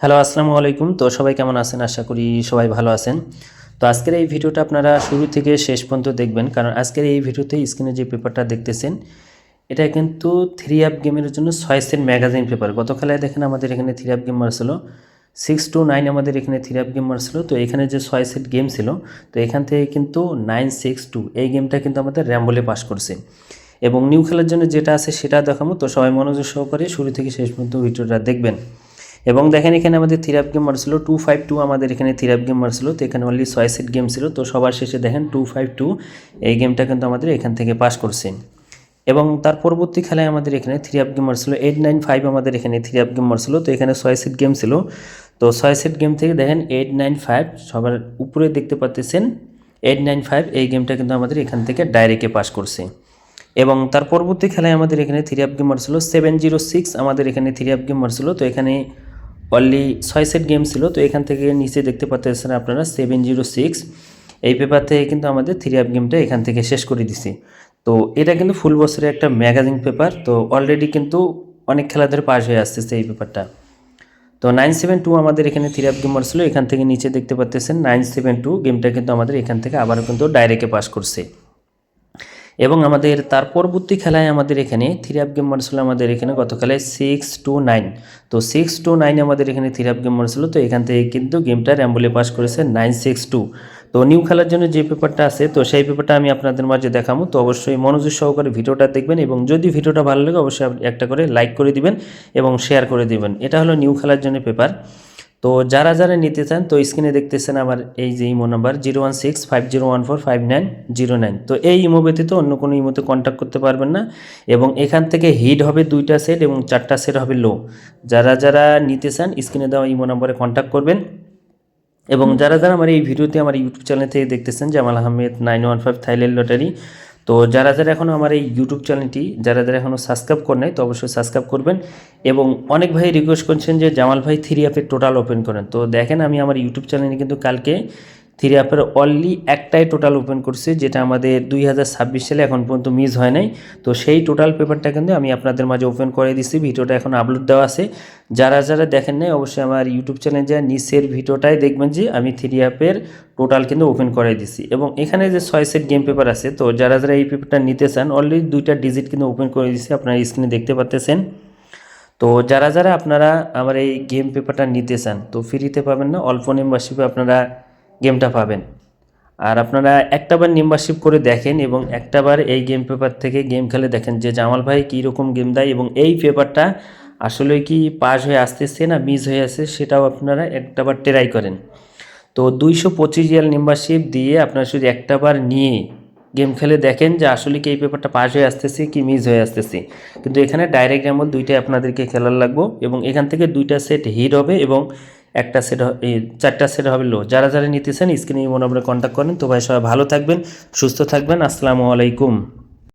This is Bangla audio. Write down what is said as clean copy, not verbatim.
হ্যালো, আসসালামু আলাইকুম। তো সবাই কেমন আছেন? আশা করি সবাই ভালো আছেন। তো আজকের এই ভিডিওটা আপনারা শুরু থেকে শেষ পর্যন্ত দেখবেন, কারণ আজকের এই ভিডিওতে স্ক্রিনে যে পেপারটা দেখতেছেন এটা কিন্তু থ্রি অ্যাপ গেমের জন্য 6 সেট ম্যাগাজিন পেপার। গতকালে দেখেন আমাদের এখানে থ্রি অ্যাপ গেম মারছিল 629, আমাদের এখানে থ্রি অ্যাপ গেম মারছিল। তো এখানে যে 6 সেট গেম ছিল, তো এখান থেকে কিন্তু 962 এই গেমটা কিন্তু আমাদের র্যাম্বলে পাস করছে। এবং নিউ খেলার জন্য যেটা আছে সেটা দেখাবো। তো সবাই মনোযোগ সহকারে শুরু থেকে শেষ পর্যন্ত ভিডিওটা দেখবেন। এবং দেখেন এখানে আমাদের থ্রি অ্যাপ গেম মারছিল 252, আমাদের এখানে থ্রি অ্যাপ গেম মারছিল। তো এখানে অনলি 6 সেট গেম ছিল। তো সবার শেষে দেখেন 252 এই গেমটা কিন্তু আমাদের এখান থেকে পাস করছে। এবং তার পরবর্তী খেলায় আমাদের এখানে থ্রি অ্যাপ গেম মারছিল 895, আমাদের এখানে থ্রি অ্যাপ গেম মারছিল। তো এখানে 6 সেট গেম ছিল। তো 6 সেট গেম থেকে দেখেন 895 সবার উপরে দেখতে পাচ্ছেন 895 এই গেমটা কিন্তু আমাদের এখান থেকে ডাইরেক্টে পাস করছে। এবং তার পরবর্তী খেলায় আমাদের এখানে থ্রি অ্যাপ গেম মারছিল 706, আমাদের এখানে থ্রি অ্যাপ গেম মারছিল। তো এখানে অনলি 6 সেট গেম ছিল। তো এখান থেকে নিচে দেখতে পাচ্ছেন আপনারা 706 এই পেপার থেকে কিন্তু আমাদের থ্রি অ্যাপ গেমটা এখান থেকে শেষ করে দিছি। তো এটা কিন্তু ফুল বছরের একটা ম্যাগাজিন পেপার। তো অলরেডি কিন্তু অনেক খেলা ধরে পাস হয়ে আসতেছে এই পেপারটা। তো 972 আমাদের এখানে থ্রি অ্যাপ গেম মারছিল। এখান থেকে নিচে দেখতে পাচ্ছেন 972 গেমটা কিন্তু আমাদের এখান থেকে আবারও কিন্তু ডাইরেক্টে পাস করছে। এবং আমাদের তার পরবর্তী খেলায় আমাদের এখানে থ্রি অ্যাপ গেম মারছিল আমাদের এখানে গতকালে 629। তো 629 আমাদের এখানে থ্রি অ্যাপ গেম মারছিল। তো এখান থেকে কিন্তু গেমটা র্যাম্বলে পাস করেছে 962। তো নিউ খেলার জন্য যে পেপারটা আছে, তো সেই পেপারটা আমি আপনাদের মাঝে দেখাবো। তো অবশ্যই মনোযোগ সহকারে ভিডিওটা দেখবেন, এবং যদি ভিডিওটা ভালো লাগে অবশ্যই একটা করে লাইক করে দিবেন এবং শেয়ার করে দিবেন। এটা হলো নিউ খেলার জন্য পেপার। তো যারা যারা নিতে চান, তো স্ক্রিনে দেখতেছেন আমার এই যে ইমো নাম্বার 01650145909। তো এই ইমো ব্যতীত অন্য কোনো ইমোতে কন্ট্যাক্ট করতে পারবেন না। এবং এখান থেকে হিট হবে 2টা সেট এবং 4টা সেট হবে লো। যারা যারা নিতে চান স্ক্রিনে দেওয়া ইমো নাম্বারে কন্ট্যাক্ট করবেন। এবং যারা যারা আমার এই ভিডিওতে আমার ইউটিউব চ্যানেল থেকে দেখতেছেন, জামাল আহমেদ 915 থাইল্যান্ড লটারি। তো যারা যারা এখনও আমার এই ইউটিউব চ্যানেলটি যারা যারা এখনও সাবস্ক্রাইব করে নাই, তো অবশ্যই সাবস্ক্রাইব করবেন। এবং অনেক ভাই রিকোয়েস্ট করছেন যে জামাল ভাই থ্রি অ্যাপের টোটাল ওপেন করেন। তো দেখেন আমি আমার ইউটিউব চ্যানেলে কিন্তু কালকে থ্রি অ্যাপের অনলি একটাই টোটাল ওপেন করছি, যেটা আমাদের 2026 সালে এখন পর্যন্ত মিস হয় নাই। তো সেই টোটাল পেপারটা কিন্তু আমি আপনাদের মাঝে ওপেন করে দিচ্ছি। ভিডিওটা এখন আপলোড দেওয়া আছে। যারা যারা দেখেন নাই অবশ্যই আমার ইউটিউব চ্যানেলে যা নিচের ভিডিওটাই দেখবেন যে আমি থ্রি অ্যাপের টোটাল কিন্তু ওপেন করে দিছি। এবং এখানে যে 6 সেট গেম পেপার আছে, তো যারা যারা এই পেপারটা নিতে চান অলরেডি 2টা ডিজিট কিন্তু ওপেন করে দিছি, আপনারা স্ক্রিনে দেখতে পাচ্ছেন। তো যারা যারা আপনারা আমার এই গেম পেপারটা নিতে চান, তো ফ্রিতে পাবেন না, অল্প মেম্বারশিপে আপনারা গেমটা পাবেন। আর আপনারা একটাবার মেম্বারশিপ করে দেখেন এবং একটাবার এই গেম পেপার থেকে গেম খেলে দেখেন যে জামাল ভাই কীরকম গেম দেয়, এবং এই পেপারটা আসলে কি পাস হয়ে আসতেছে না মিস হয়ে আসছে সেটাও আপনারা একটাবার ট্রাই করেন। তো 225 রিয়াল মেম্বারশিপ দিয়ে আপনারা শুধু একটাবার নিয়ে গেম খেলে দেখেন যে আসলে কি এই পেপারটা পাস হয়ে আসতেছে কি মিস হয়ে আসতেছে। কিন্তু এখানে ডাইরেক্ট এমন দুইটাই আপনাদেরকে খেলার লাগবো, এবং এখান থেকে 2টা সেট হিট হবে এবং একটা সেট 4টা সেট হবে লো। যারা যারা নিতেছেন স্ক্রিনে মনে করে কন্ট্যাক্ট করেন। তো ভাই সবাই ভালো থাকবেন, সুস্থ থাকবেন। আসসালামু আলাইকুম।